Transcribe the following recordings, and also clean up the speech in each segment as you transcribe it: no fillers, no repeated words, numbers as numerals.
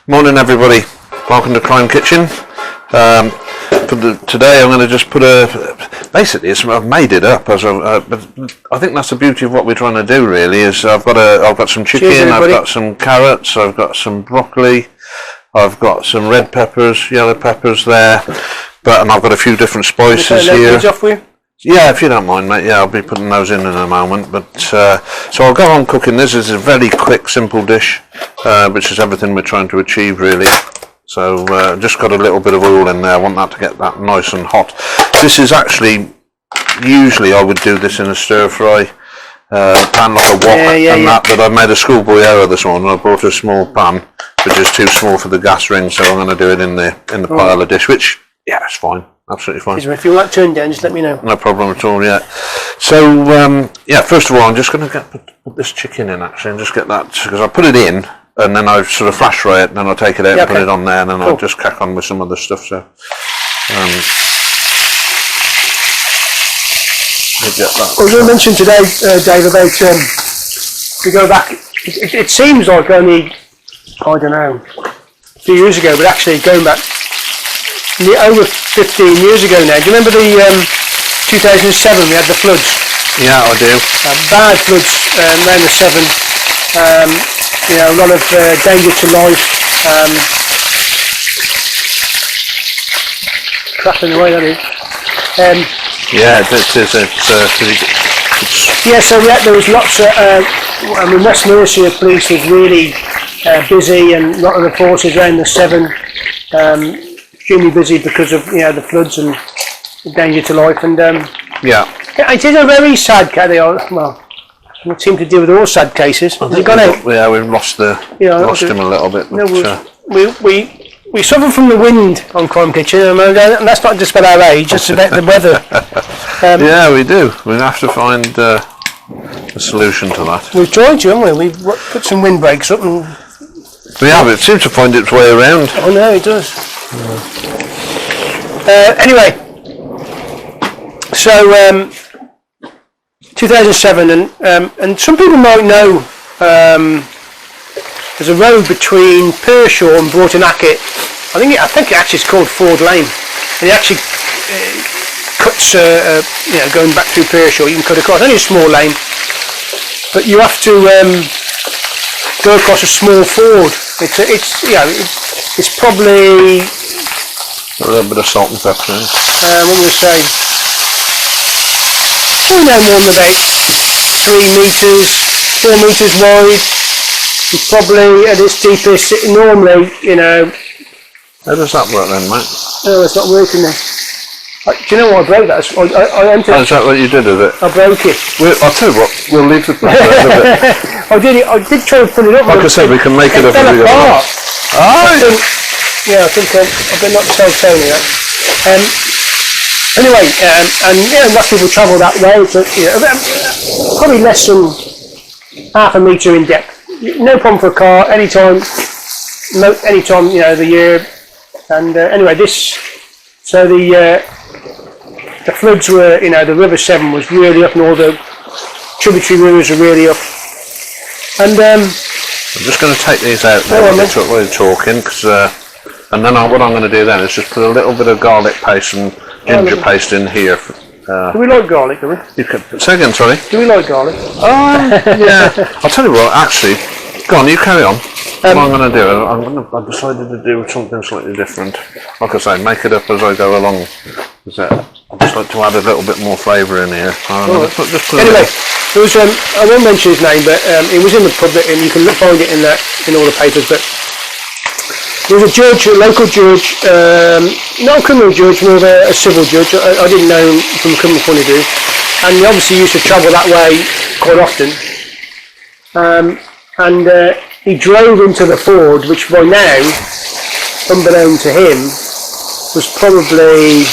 Morning everybody, welcome to Crime Kitchen. Today I'm going to just put basically I've made it up but I think that's the beauty of what we're trying to do really, is I've got some chicken, I've got some carrots, I've got some broccoli, I've got some red peppers, yellow peppers there, and I've got a few different spices here. Off for you? Yeah, if you don't mind, mate. Yeah, I'll be putting those in a moment. But so I'll go on cooking. This is a very quick, simple dish, which is everything we're trying to achieve, really. So just got a little bit of oil in there. I want that to get that nice and hot. This is actually, usually I would do this in a stir fry pan, like a wok that. But I made a schoolboy error this morning. I bought a small pan, which is too small for the gas ring. So I'm going to do it in the pile of dish, which it's fine. Absolutely fine. If you want that turned down, just let me know. No problem at all, yeah. So, first of all, I'm just going to put this chicken in, actually, and just get that, because I put it in, and then I sort of flash fry it, then I'll take it out and put it on there, and then I'll just crack on with some other stuff, so. Get that. I was going to mention today, Dave, about, we go back, it seems like only, I don't know, a few years ago, but actually going back over 15 years ago now. Do you remember the 2007 we had the floods? Yeah, I do. Bad floods around the Severn. A lot of danger to life. Cracking away, that is. So there was lots of. West Mercia Police was really busy, and a lot of the forces around the Severn. Extremely busy because of the floods and the danger to life, and it is a very sad case. Well, it seemed to deal with all sad cases. We've lost him a little bit. We suffer from the wind on Crime Kitchen, and that's not just about our age; it's about the weather. We do. We have to find a solution to that. We've tried to, haven't we? We've put some windbreaks up, and it seems to find its way around. Oh no, it does. Anyway, so 2007, and some people might know there's a road between Pershore and Broughton Hackett. I think it actually is called Ford Lane, and it actually cuts going back through Pershore. You can cut across only a small lane, but you have to go across a small ford. It's probably a little bit of salt and pepper in. What would we say? No more than about 3 metres, 4 metres wide. It's probably at its deepest. Normally, How does that work then, mate? No, it's not working then. Do you know what I broke that? I entered. Is that what you did with it? I broke it. I'll tell you what, we'll leave the paper a little bit. I did try to put it up. Like I said, we can make it up as we go along. I think I better not tell Tony that. Anyway, lots of people travel that way. It's probably less than half a metre in depth. No problem for a car, anytime of the year. And anyway, so the floods were, the River Severn was really up, and all the tributary rivers are really up. And I'm just going to take these out now while we're talking, and then what I'm going to do then is just put a little bit of garlic paste and ginger paste in here. Do we like garlic, do we? Say again, sorry? Do we like garlic? Yeah. I'll tell you what, actually, go on, you carry on. What I'm going to do, I've decided to do something slightly different. Like I say, make it up as I go along. I'd just like to add a little bit more flavour in here. Anyway, there was, I won't mention his name, but it was in the pub, and you can find it in all the papers, but there was a judge, a local judge, not a criminal judge, more of a civil judge. I didn't know him from a criminal point of view, and he obviously used to travel that way quite often. He drove into the ford, which by now, unbeknown to him, was probably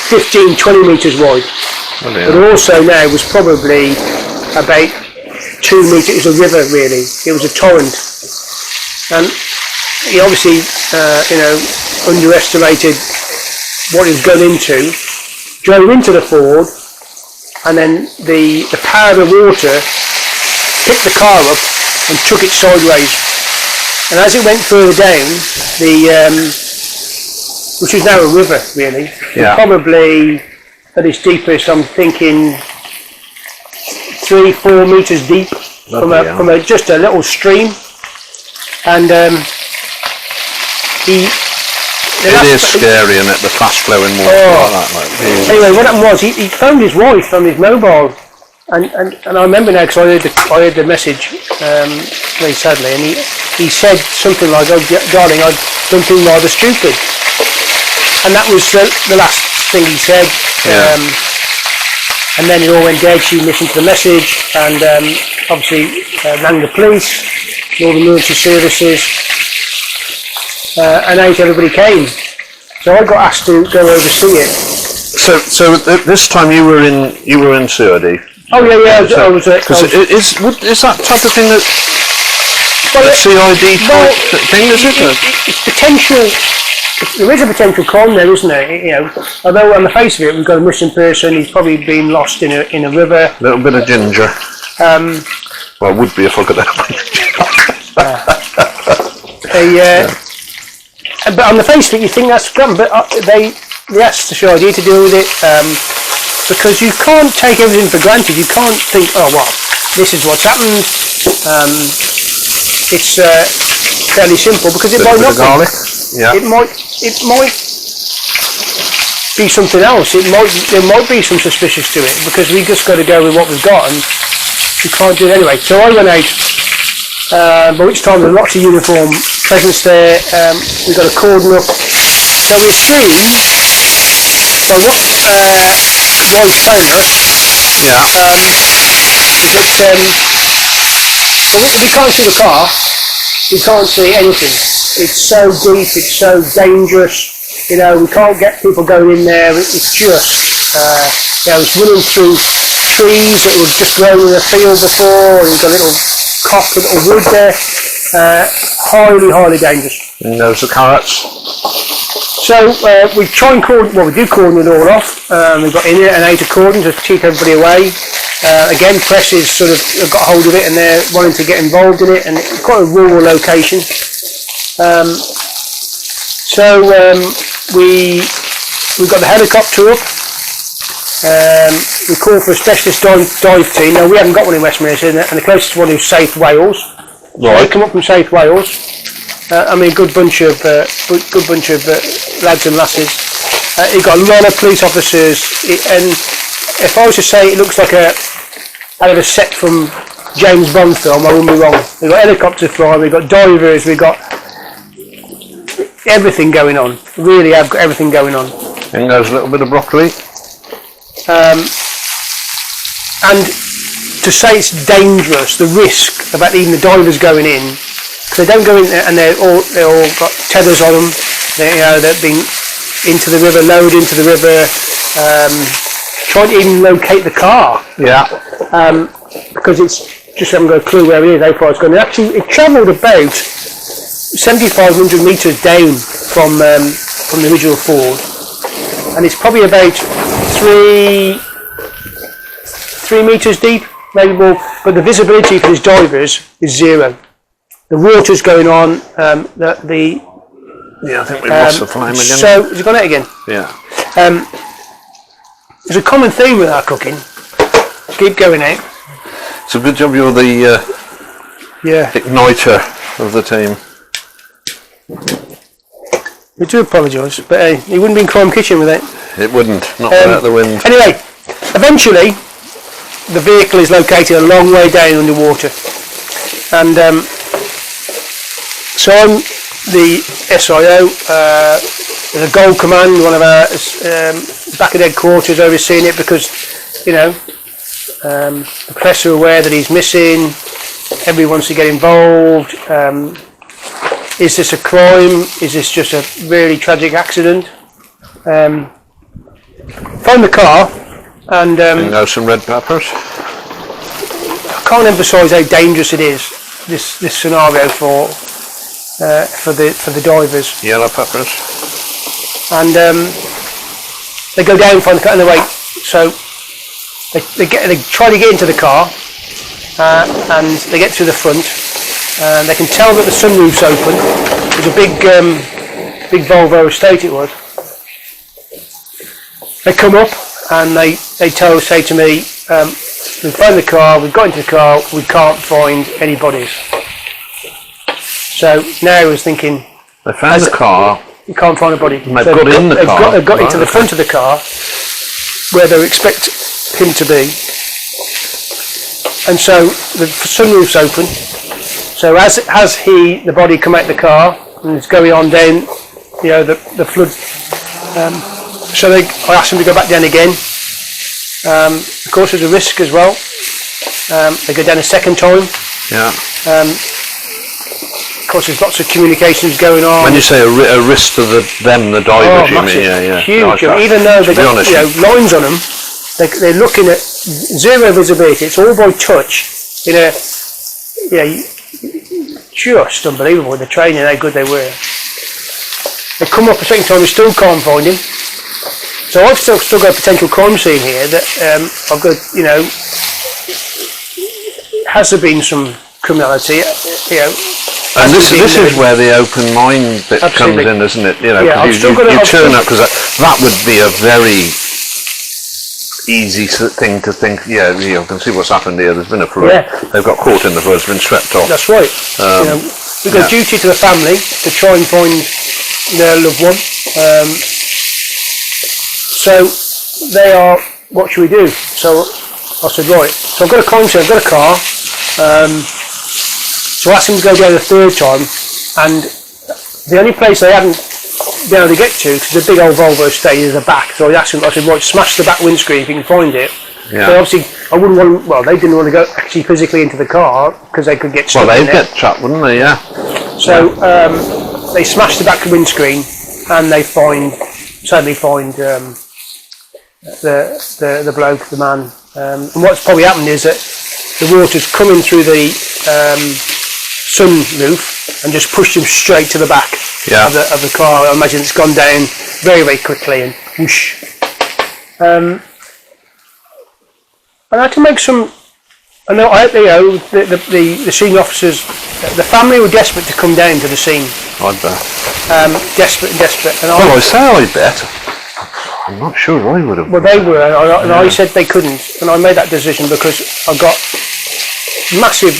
15, 20 metres wide. But also now was probably about 2 metres. It was a river, really. It was a torrent. And he obviously, underestimated what he was going into, drove into the ford, and then the power of the water picked the car up and took it sideways. And as it went further down, which is now a river really, probably at its deepest, I'm thinking 3-4 meters deep from just a little stream, and it is scary, isn't it? The fast flowing water like that. Anyway, what happened was he phoned his wife on his mobile, and I remember now because I heard the message very sadly, and he said something like, "Oh, darling, I've done something rather stupid," and that was the last thing he said. And then it all went dead. She listened to the message and obviously rang the police, all the emergency services, and out everybody came. So I got asked to go oversee it. So this time you were in COD. Oh yeah. I was Is that type of thing that CID type thing? Is it? It's potential. There is a potential crime there, isn't there? You know, although on the face of it, we've got a missing person. He's probably been lost in a river. A little bit of ginger. Well, it would be if I could help it. But on the face of it, you think that's scrum. But they asked the CID to deal with it because you can't take everything for granted. You can't think, oh well, this is what's happened. It's fairly simple because it might not be. Garlic. Yeah. It might be something else. There might be some suspicious to it because we just got to go with what we've got, and we can't do it anyway. So I went out, by which time there were lots of uniform presence there. We got a cordon up. So we assume by what White phoned us that we can't see the car. We can't see anything. It's so deep, it's so dangerous, you know, we can't get people going in there. It's just, it's running through trees that were just grown in a field before, and you've got a little copse, a little wood there. Highly, highly dangerous. And those are carrots. So we try and we do cordon it all off. We've got in it and out of cordon to keep everybody away. Again, press is sort of got hold of it and they're wanting to get involved in it, and it's quite a rural location. We've got the helicopter up. We call for a specialist dive team. Now we haven't got one in West Mercia, and the closest one is Safe Wales. Right. They come up from Safe Wales. Good bunch of lads and lasses. You've got a lot of police officers, and if I was to say it looks like out of a set from James Bond film, I wouldn't be wrong. We've got helicopters flying, we've got divers, we've got everything going on. Really have got everything going on. And there's a little bit of broccoli. And to say it's dangerous, the risk about even the divers going in, because they don't go in and they all got tethers on them. They've been into the river, lowered into the river, trying to even locate the car. Yeah. Because it's just haven't got a clue where it is, how far it's gone. It travelled about 7,500 metres down from the original fall, and it's probably about 3 metres deep, maybe more. But the visibility for these divers is zero. The water's going on. Yeah, I think we've lost the flame again. So has it gone out again? Yeah. There's a common theme with our cooking. Keep going out. It's a good job you're the igniter of the team. We do apologise, but it wouldn't be in Crime Kitchen without. It wouldn't, not without the wind. Anyway, eventually the vehicle is located a long way down underwater, and so I'm the SIO. There's a Gold Command, one of our back at headquarters, overseeing it because the press are aware that he's missing. Everybody wants to get involved. Is this a crime? Is this just a really tragic accident? Found the car, and some red peppers. I can't emphasise how dangerous it is. This scenario for the divers. Yellow peppers. And they go down, find the car, and they wait. So they try to get into the car, and they get to the front. They can tell that the sunroof's open. It was a big Volvo estate it was. They come up and they say to me, we've found the car, we've got into the car, we can't find any bodies. So now I was thinking, They found the car. you can't find a body. And they've So got in the car. They've got Right, into the okay. front of the car where they expect him to be. And so the sunroof's open. So as the body come out the car and it's going on down, the flood. So I asked them to go back down again. Of course, there's a risk as well. They go down a second time. Yeah. Of course, there's lots of communications going on. When you say a risk to the divers, you massive, mean? Yeah. huge. Like Even though they've to be got honest, lines on them, they're looking at zero visibility. It's all by touch. Just unbelievable the training, how good they were. They come up a second time, we still can't find him. So I've still got a potential crime scene here that I've got. Has there been some criminality? and this is where the open mind bit Absolutely. comes in, isn't it? Yeah, I've you still got you I've turn still- up because that would be a very easy thing to think. Yeah, you can see what's happened here. There's been a flood. Yeah. They've got caught in the flood. It's been swept off. That's right. We've got a duty to the family to try and find their loved one. So they are, what should we do? So I said, right, so I've got a conscience, I've got a car. So I asked them to go down the third time, and the only place they hadn't been able to get to, because the big old Volvo estate is the back, so I asked them, I said, right, smash the back windscreen if you can find it. Yeah. So obviously, I wouldn't want, well, they didn't want to go actually physically into the car, because they could get stuck Well, in they'd there. get trapped, wouldn't they? Yeah. So they smashed the back windscreen, and they sadly find the bloke, the man. And what's probably happened is that the water's coming through the sunroof and just pushed him straight to the back of the car. I imagine it's gone down very, very quickly and whoosh. And I had to make some. I know the scene officers, the family were desperate to come down to the scene. I'd bet. Desperate. And Well, I say I bet. I'm not sure I would have. Well, they were, and I said they couldn't, and I made that decision because I got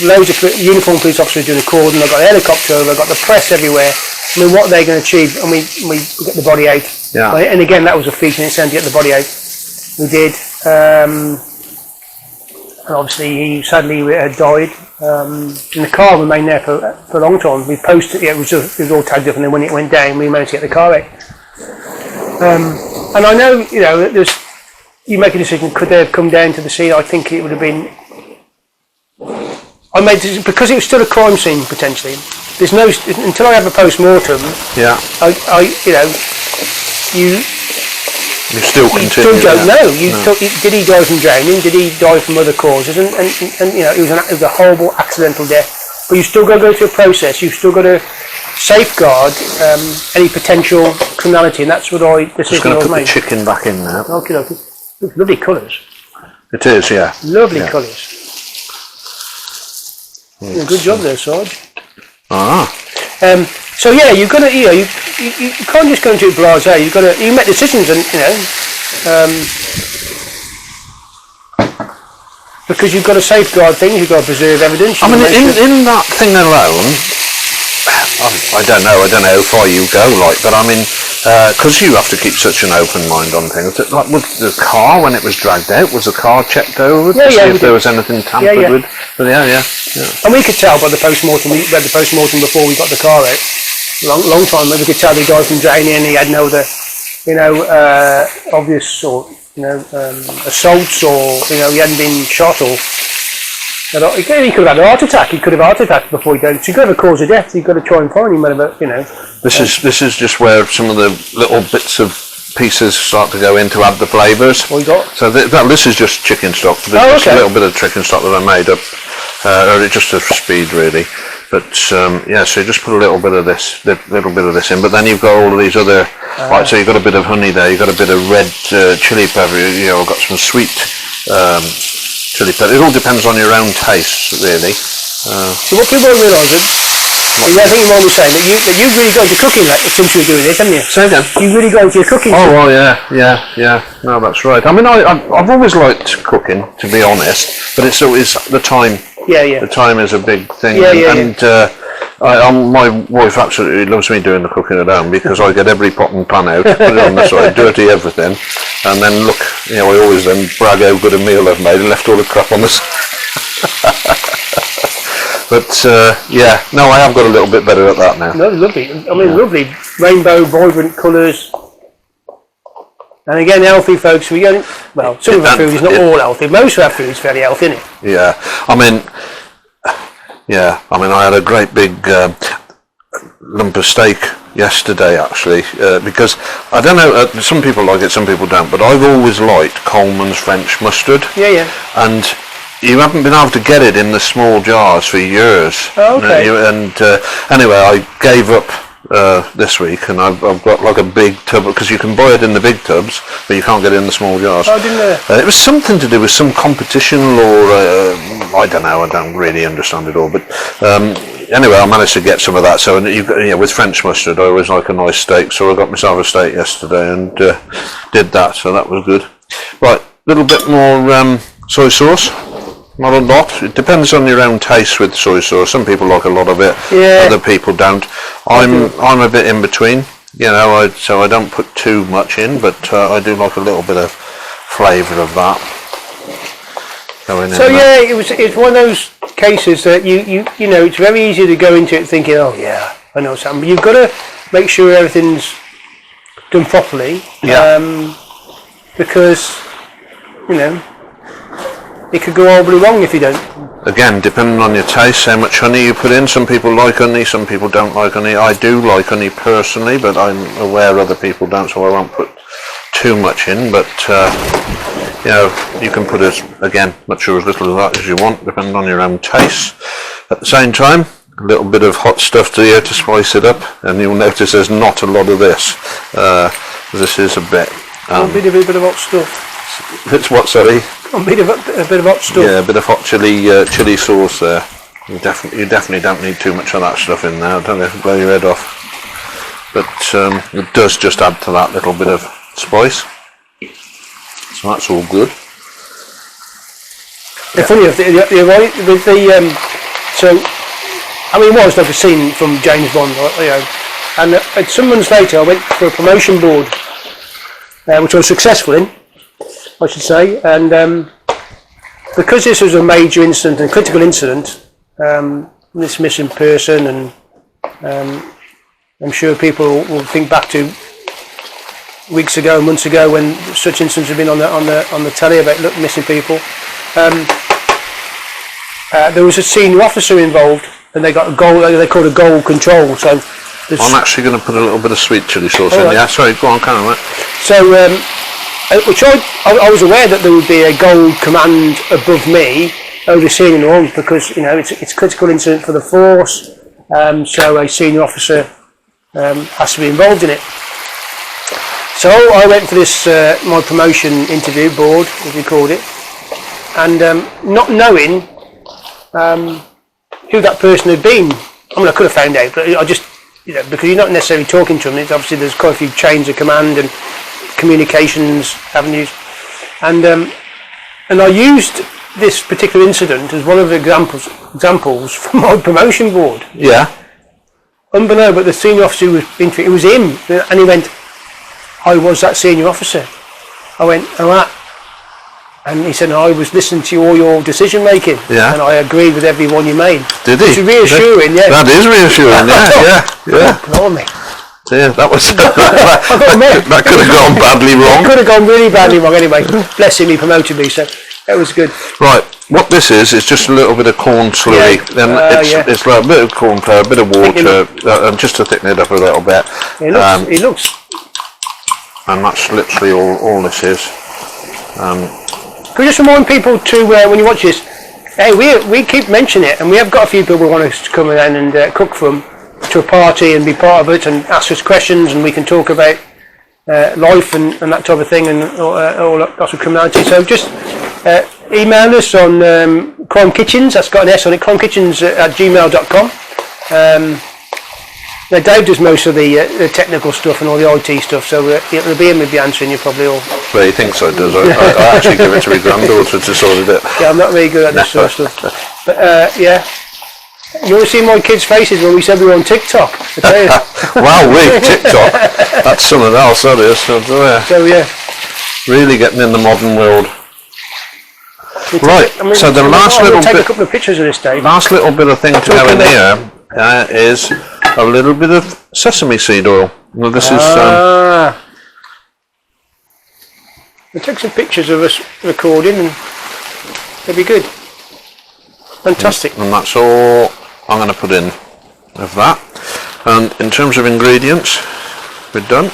loads of uniformed police officers doing a cordon. I got a helicopter over, I got the press everywhere. I mean, what are they going to achieve? And we get the body out. Yeah. And again, that was a feat in itself to get the body out. We did, and obviously he sadly had died. And the car remained there for a long time. We posted, it was all tagged up, and then when it went down, we managed to get the car out. And I know, you make a decision, could they have come down to the scene? I think it would have been, I made a decision, because it was still a crime scene potentially, there's no, until I have a post-mortem, Yeah. you still continue. still don't yeah. know. Did he die from drowning? Did he die from other causes? And it was a horrible accidental death. But you still got to go through a process. You've still got to safeguard any potential criminality, and that's what Just going to put the chicken back in now. Okay. Lovely colours. It is, yeah. Lovely Yeah. colours. Yeah, good job there, Sarge. Ah. So yeah, you've got to, you can't just go into it blasé. You've got to, you make decisions, and because you've got to safeguard things, you've got to preserve evidence. I mean, in that thing alone, I don't know how far you go, but I mean, because you have to keep such an open mind on things. Like with the car, when it was dragged out, was the car checked over to see if there was anything tampered with? But yeah. And we could tell by the post-mortem. We read the post-mortem before we got the car out. Long time. We could tell he died from drowning. He had no other, obvious or assaults, or he hadn't been shot or. He could have had a heart attack. He could have heart attack before he died. So he could have a cause of death. You've got to try and find him. This is just where some of the little bits of pieces start to go in to add the flavours. What you got? So this is just chicken stock. Just a little bit of chicken stock that I made up, or just for speed really. But so you just put a little bit of this in. But then you've got all of these other. Right, so you've got a bit of honey there. You've got a bit of red chili pepper. I've got some sweet chili pepper. It all depends on your own taste, really. So what people don't realise is, I think you're always saying that you've really got into cooking since you were doing this, haven't you? Say again. You've really got into your cooking. Oh, well, yeah. No, that's right. I mean, I've always liked cooking, to be honest, but it's always the time. Yeah. The time is a big thing. Yeah. My wife absolutely loves me doing the cooking at home because I get every pot and pan out, put it on the side, dirty everything, and then look, I always then brag how good a meal I've made and left all the crap on the side. But I have got a little bit better at that now. No, lovely. I mean, lovely rainbow, vibrant colours. And again, healthy, folks. Some of our food is not all healthy. Most of our food is fairly healthy, isn't it? Yeah. I mean, I had a great big lump of steak yesterday, actually, because I don't know. Some people like it, some people don't. But I've always liked Coleman's French mustard. Yeah. And you haven't been able to get it in the small jars for years. Oh, okay. Anyway, I gave up this week, and I've got like a big tub, because you can buy it in the big tubs, but you can't get it in the small jars. Oh, I didn't know. It was something to do with some competition law. I don't know. I don't really understand it all, but anyway, I managed to get some of that. So with French mustard, I always like a nice steak, so I got myself a steak yesterday and did that. So that was good. Right, a little bit more soy sauce. Not a lot. It depends on your own taste with soy sauce. Some people like a lot of it. Yeah. Other people don't. I'm a bit in between. So I don't put too much in, but I do like a little bit of flavour of that going in. So it's one of those cases that you know it's very easy to go into it thinking, oh yeah, I know something. But you've got to make sure everything's done properly. Yeah. Because it could go horribly wrong if you don't. Again, depending on your taste, how much honey you put in. Some people like honey, some people don't like honey. I do like honey personally, but I'm aware other people don't, so I won't put too much in. But you can put much or as little of that as you want, depending on your own taste. At the same time, a little bit of hot stuff to spice it up, and you'll notice there's not a lot of this. This is a bit. A bit of hot stuff. It's what, sorry? A bit of hot stuff. Yeah, a bit of hot chili sauce there. You definitely don't need too much of that stuff in there. Don't let it blow your head off. But it does just add to that little bit of spice. So that's all good. It's funny enough, you're right with the it was like a scene from James Bond, and some months later I went for a promotion board, which I was successful in, I should say, and because this was a major incident and a critical incident, this missing person, and I'm sure people will think back to weeks ago, months ago, when such incidents have been on the telly about missing people. There was a senior officer involved, and they got a goal. They called a goal control. So I'm actually going to put a little bit of sweet chili sauce in. Right. Yeah, sorry, go on, carry on. So, which I was aware that there would be a goal command above me overseeing it all, because it's a critical incident for the force. So a senior officer has to be involved in it. So I went for this my promotion interview board, as we called it, and not knowing who that person had been. I mean, I could have found out, but I just, because you're not necessarily talking to them. It's obviously there's quite a few chains of command and communications avenues, and I used this particular incident as one of the examples from my promotion board. Yeah. Unbeknown, but the senior officer who was interviewing, it was him, and he went, "I was that senior officer." I went, "Oh, that." And he said, "I was listening to all your decision making, and I agreed with every one you made." Did he? It's reassuring, yeah. That is reassuring, yeah. Blimey. Yeah, that was that could have gone badly wrong. It could have gone really badly wrong anyway. Bless him, he promoted me, so that was good. Right, what this is just a little bit of corn slurry. It's like a bit of corn flour, a bit of water, just to thicken it up a little bit. It looks. And that's literally all this is. Can we just remind people to, when you watch this, hey, we keep mentioning it, and we have got a few people who want us to come in and cook for them to a party and be part of it and ask us questions, and we can talk about life and that type of thing, and all that sort of criminality. So just email us on Crime Kitchens. That's got an S on it. crimekitchens@gmail.com. Now Dave does most of the technical stuff and all the IT stuff, so it'll be him with the answer, and you probably all. Well, he thinks I does. I actually give it to my granddaughter to sort it. Yeah, I'm not very good at this sort of stuff. But yeah, you want to see my kids' faces when we said we were on TikTok? I tell you. Wow, TikTok. That's something else, that is. So yeah. Really getting in the modern world. Right. So the last little take bit. a couple of pictures of this, Dave. Last little bit of thing to go in here is a little bit of sesame seed oil. Well, this is. We'll take some pictures of us recording, and it'll be good. Fantastic. And that's all I'm going to put in of that. And in terms of ingredients, we're done.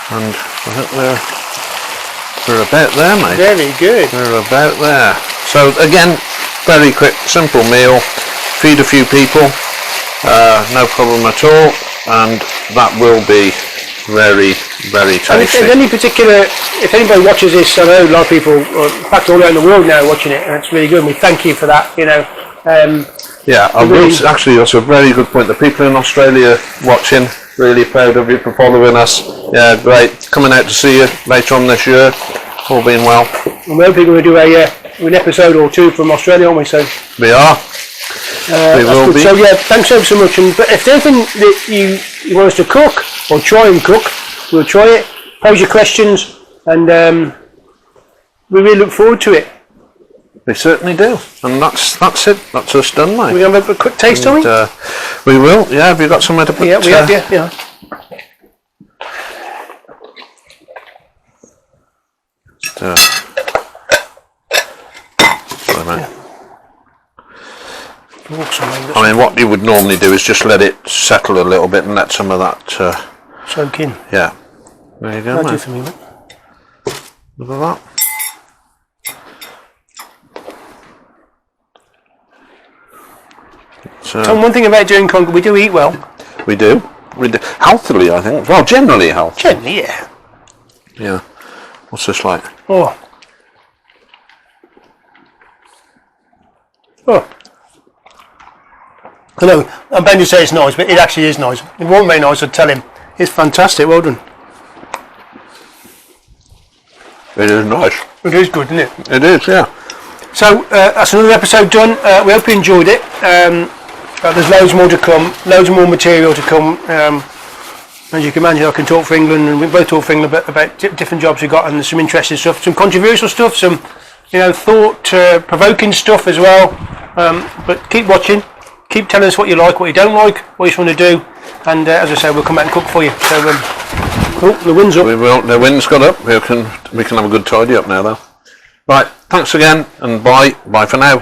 And I think we're about there, mate. Very good. We're about there. So again, very quick, simple meal. Feed a few people, no problem at all, and that will be very, very tasty. And if there's any particular, if anybody watches this, I know a lot of people, or in fact all around the world now, watching it, and it's really good. And we thank you for that. You know. Yeah, I will, actually, that's a very good point. The people in Australia watching, really proud of you for following us. Yeah, great. Coming out to see you later on this year. All being well. And we're hoping we'll do an episode or two from Australia, aren't we? So we are. We will be. So yeah, thanks ever so much. And but if there's anything that you want us to cook or try and cook, we'll try it. Pose your questions, and we really look forward to it. We certainly do. And that's it. That's us done, mate. We have a quick taste, Tommy? We will. Yeah. Have you got somewhere to put? Yeah, we have. Yeah. Sorry, mate. I mean, what you would normally do is just let it settle a little bit and let some of that soak in. Yeah. There you go, That'll do mate. for me, mate. Look at that. So, Tom, one thing about doing conker, we do eat well. we do. Healthily, I think. Well, generally healthy. Generally, yeah. Yeah. What's this like? Oh. I know, I'm bound to say it's nice, but it actually is nice. If it wasn't very nice, I'd tell him. It's fantastic, well done. It is nice. It is good, isn't it? It is, yeah. So, that's another episode done. We hope you enjoyed it. There's loads more to come, loads more material to come. As you can imagine, I can talk for England, and we both talk for England about different jobs we've got, and there's some interesting stuff, some controversial stuff, some thought-provoking stuff as well. But keep watching. Keep telling us what you like, what you don't like, what you just want to do, and as I say, we'll come out and cook for you. So, the wind's up. We will. The wind's got up. We can have a good tidy up now, though. Right. Thanks again, and bye. Bye for now.